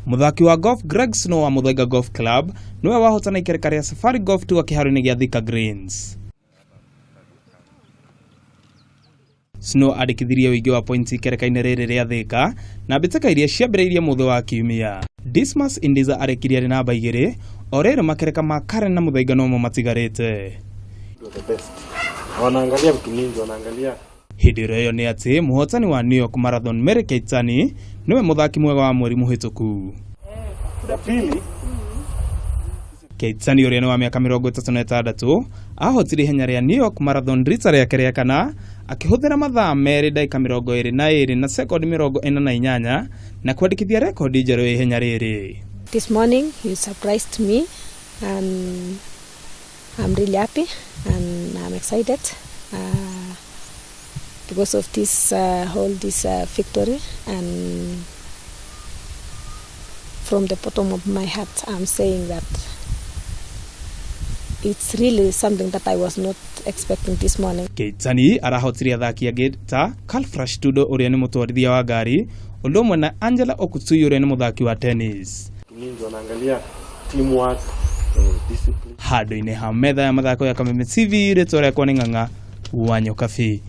Muthaki wa golf Greg Snow wa Muthaiga Golf Club niwe wahotana ikereka ria Safari Golf Tour kiharo-ini gia Thika Greens. Snow andikithirie uigi wa points ikereka-ini riri ria Thika na mbitĩka iria ciambĩrĩirie mutho wa kiumia. Dismas Indiza arekirie ari namba 2 orero makereka ma Karen na Muthaiga nomo matigarĩte. Wanaangalia vitu mingi, wanaangalia hidiro yo ni ati muhotani wa New York Marathon Mary Keitany niwe muthaki mwega wa mweri muhituku. Keitany uria ni wa miaka 36 ahotire ihenya ria New York Marathon rita ria keria kana akihuthira mathaa meri dakika 22 na sekondi 48 na kwandikithia rekondi njeru ya ihenya riri. This morning you surprised me and I'm really happy and I'm excited because of this victory, and from the bottom of my heart I'm saying that it's really something that I was not expecting this morning. Keitany arahotire athaki angi ta Calfresh Tudo uria ni mutwarithia wa ngari undu umwe na Angela Okutui uria ni muthaki wa tennis. Wanaangalia teamwork, discipline. Hado-ini ha metha ya mathako ya Kameme TV ritwa riakwa ni Ng'ang'a wa Nyokabi.